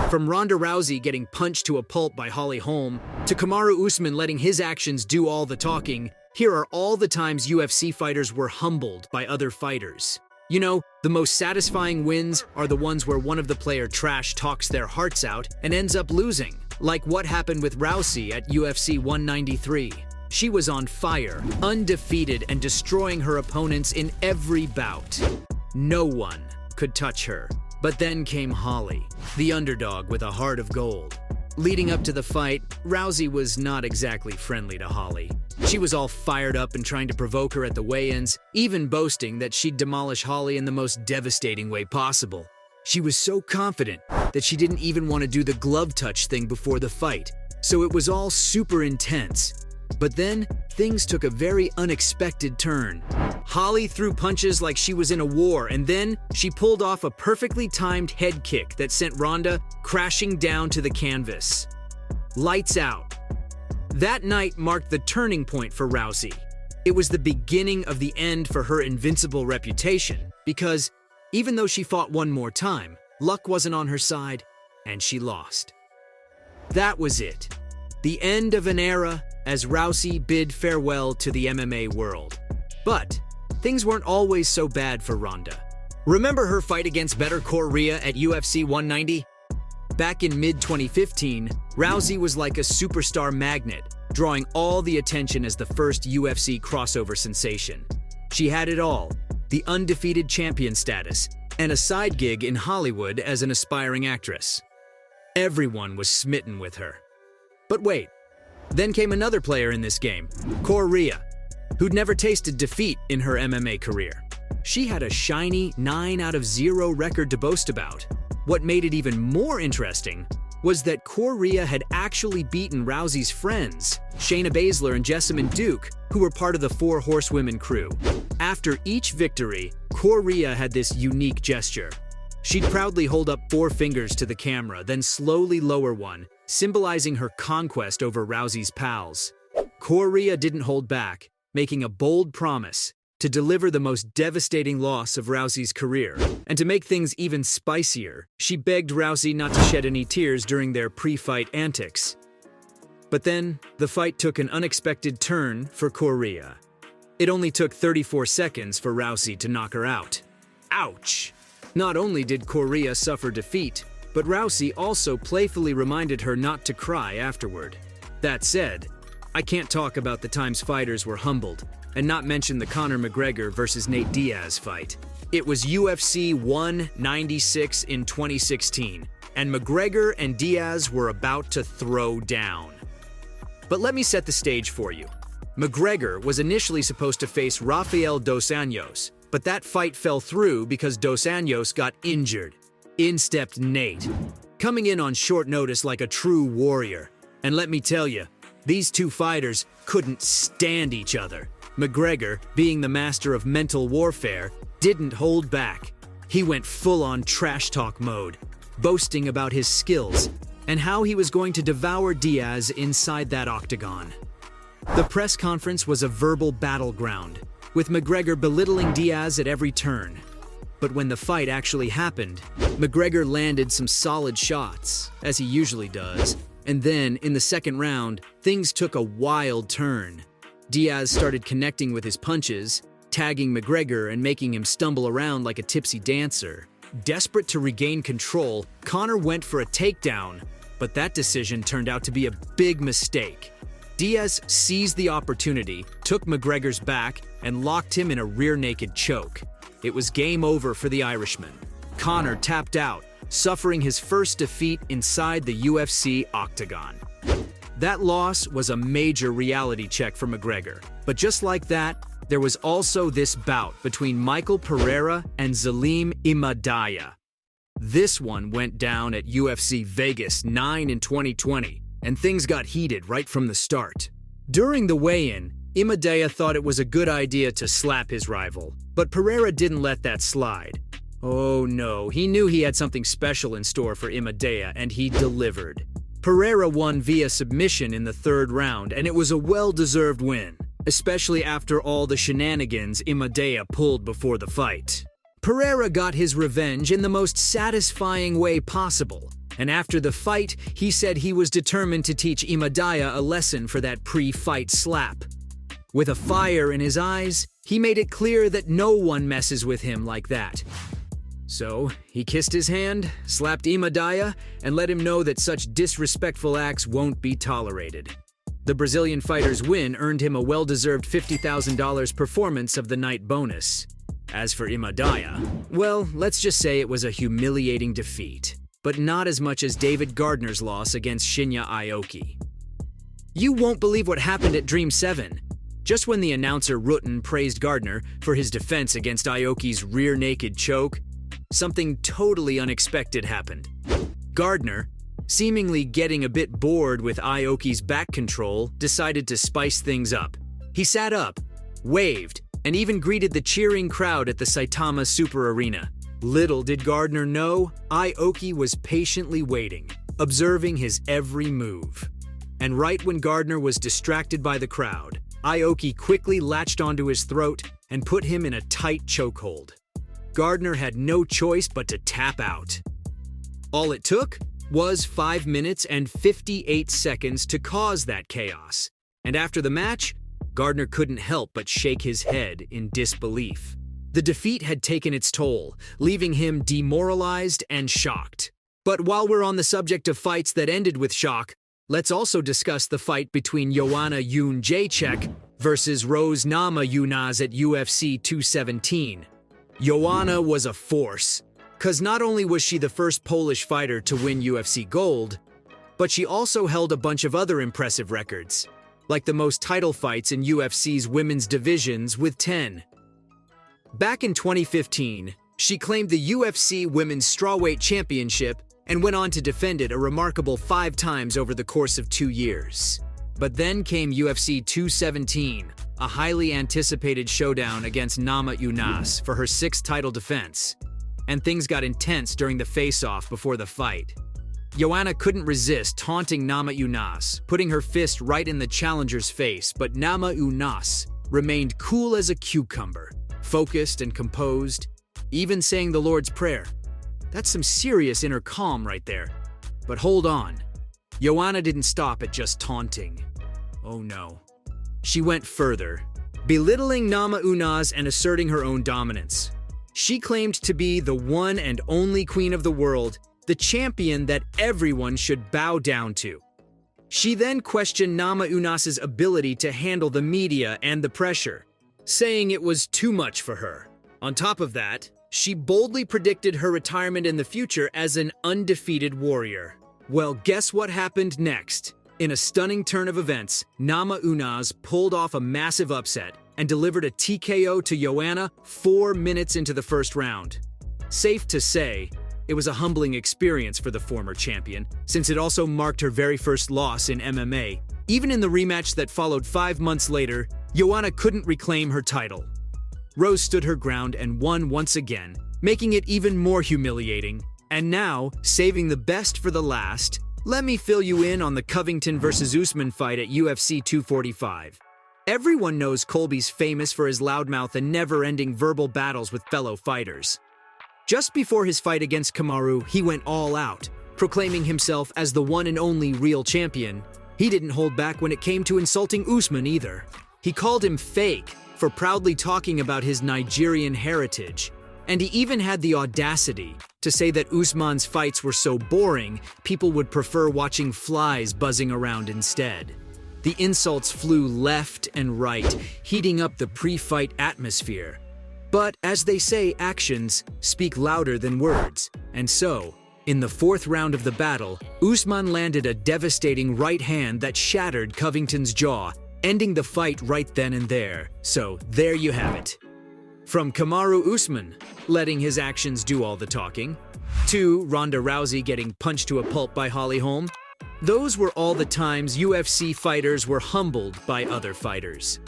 From Ronda Rousey getting punched to a pulp by Holly Holm, to Kamaru Usman letting his actions do all the talking, here are all the times UFC fighters were humbled by other fighters. You know, the most satisfying wins are the ones where one of the player trash talks their hearts out and ends up losing, like what happened with Rousey at UFC 193. She was on fire, undefeated and destroying her opponents in every bout. No one could touch her. But then came Holly, the underdog with a heart of gold. Leading up to the fight, Rousey was not exactly friendly to Holly. She was all fired up and trying to provoke her at the weigh-ins, even boasting that she'd demolish Holly in the most devastating way possible. She was so confident that she didn't even want to do the glove touch thing before the fight, so it was all super intense. But then, things took a very unexpected turn. Holly threw punches like she was in a war, and then she pulled off a perfectly timed head kick that sent Ronda crashing down to the canvas. Lights out. That night marked the turning point for Rousey. It was the beginning of the end for her invincible reputation, because even though she fought one more time, luck wasn't on her side, and she lost. That was it. The end of an era as Rousey bid farewell to the MMA world. But things weren't always so bad for Ronda. Remember her fight against Better Correa at UFC 190? Back in mid-2015, Rousey was like a superstar magnet, drawing all the attention as the first UFC crossover sensation. She had it all, the undefeated champion status, and a side gig in Hollywood as an aspiring actress. Everyone was smitten with her. But wait, then came another player in this game, Correa, who'd never tasted defeat in her MMA career. She had a shiny 9 out of 0 record to boast about. What made it even more interesting was that Correa had actually beaten Rousey's friends, Shayna Baszler and Jessamyn Duke, who were part of the 4 Horsewomen crew. After each victory, Correa had this unique gesture. She'd proudly hold up 4 fingers to the camera, then slowly lower one, symbolizing her conquest over Rousey's pals. Correa didn't hold back, making a bold promise to deliver the most devastating loss of Rousey's career. And to make things even spicier, she begged Rousey not to shed any tears during their pre-fight antics. But then, the fight took an unexpected turn for Correa. It only took 34 seconds for Rousey to knock her out. Ouch! Not only did Correa suffer defeat, but Rousey also playfully reminded her not to cry afterward. That said, I can't talk about the times fighters were humbled, and not mention the Conor McGregor versus Nate Diaz fight. It was UFC 196 in 2016, and McGregor and Diaz were about to throw down. But let me set the stage for you. McGregor was initially supposed to face Rafael dos Anjos, but that fight fell through because dos Anjos got injured. In stepped Nate, coming in on short notice like a true warrior. And let me tell you, these two fighters couldn't stand each other. McGregor, being the master of mental warfare, didn't hold back. He went full-on trash talk mode, boasting about his skills and how he was going to devour Diaz inside that octagon. The press conference was a verbal battleground, with McGregor belittling Diaz at every turn. But when the fight actually happened, McGregor landed some solid shots, as he usually does, and then, in the second round, things took a wild turn. Diaz started connecting with his punches, tagging McGregor and making him stumble around like a tipsy dancer. Desperate to regain control, Conor went for a takedown, but that decision turned out to be a big mistake. Diaz seized the opportunity, took McGregor's back, and locked him in a rear-naked choke. It was game over for the Irishman. Conor tapped out, suffering his first defeat inside the UFC octagon. That loss was a major reality check for McGregor. But just like that, there was also this bout between Michael Pereira and Zelim Imadaev. This one went down at UFC Vegas 9 in 2020, and things got heated right from the start. During the weigh-in, Imadaev thought it was a good idea to slap his rival, but Pereira didn't let that slide. Oh no, he knew he had something special in store for Imadaev, and he delivered. Pereira won via submission in the 3rd round, and it was a well-deserved win, especially after all the shenanigans Imadaev pulled before the fight. Pereira got his revenge in the most satisfying way possible, And after the fight, he said he was determined to teach Imadiah a lesson for that pre-fight slap. With a fire in his eyes, he made it clear that no one messes with him like that. So, he kissed his hand, slapped Imadiah, and let him know that such disrespectful acts won't be tolerated. The Brazilian fighter's win earned him a well-deserved $50,000 performance of the night bonus. As for Imadiah, well, let's just say it was a humiliating defeat, but not as much as David Gardner's loss against Shinya Aoki. You won't believe what happened at Dream 7. Just when the announcer Rutten praised Gardner for his defense against Aoki's rear-naked choke, something totally unexpected happened. Gardner, seemingly getting a bit bored with Aoki's back control, decided to spice things up. He sat up, waved, and even greeted the cheering crowd at the Saitama Super Arena. Little did Gardner know, Aoki was patiently waiting, observing his every move. And right when Gardner was distracted by the crowd, Aoki quickly latched onto his throat and put him in a tight chokehold. Gardner had no choice but to tap out. All it took was 5 minutes and 58 seconds to cause that chaos. And after the match, Gardner couldn't help but shake his head in disbelief. The defeat had taken its toll, leaving him demoralized and shocked. But while we're on the subject of fights that ended with shock, let's also discuss the fight between Joanna Jędrzejczyk versus Rose Namajunas at UFC 217. Joanna was a force, cause not only was she the first Polish fighter to win UFC gold, but she also held a bunch of other impressive records, like the most title fights in UFC's women's divisions with 10. Back in 2015, she claimed the UFC Women's Strawweight Championship and went on to defend it a remarkable 5 times over the course of 2 years. But then came UFC 217, a highly anticipated showdown against Namajunas for her 6th title defense. And things got intense during the face-off before the fight. Joanna couldn't resist taunting Namajunas, putting her fist right in the challenger's face, but Namajunas remained cool as a cucumber, focused and composed, even saying the Lord's Prayer. That's some serious inner calm right there. But hold on. Joanna didn't stop at just taunting. Oh no. She went further, belittling Namajunas and asserting her own dominance. She claimed to be the one and only queen of the world, the champion that everyone should bow down to. She then questioned Namajunas' ability to handle the media and the pressure, saying it was too much for her. On top of that, she boldly predicted her retirement in the future as an undefeated warrior. Well, guess what happened next? In a stunning turn of events, Namajunas pulled off a massive upset and delivered a TKO to Joanna 4 minutes into the first round. Safe to say, it was a humbling experience for the former champion, since it also marked her very first loss in MMA. Even in the rematch that followed 5 months later, Joanna couldn't reclaim her title. Rose stood her ground and won once again, making it even more humiliating. And now, saving the best for the last, let me fill you in on the Covington vs. Usman fight at UFC 245. Everyone knows Colby's famous for his loudmouth and never-ending verbal battles with fellow fighters. Just before his fight against Kamaru, he went all out, proclaiming himself as the one and only real champion. He didn't hold back when it came to insulting Usman either. He called him fake for proudly talking about his Nigerian heritage. And he even had the audacity to say that Usman's fights were so boring, people would prefer watching flies buzzing around instead. The insults flew left and right, heating up the pre-fight atmosphere. But as they say, actions speak louder than words. And so, in the 4th round of the battle, Usman landed a devastating right hand that shattered Covington's jaw, ending the fight right then and there. So there you have it. From Kamaru Usman letting his actions do all the talking, to Ronda Rousey getting punched to a pulp by Holly Holm, those were all the times UFC fighters were humbled by other fighters.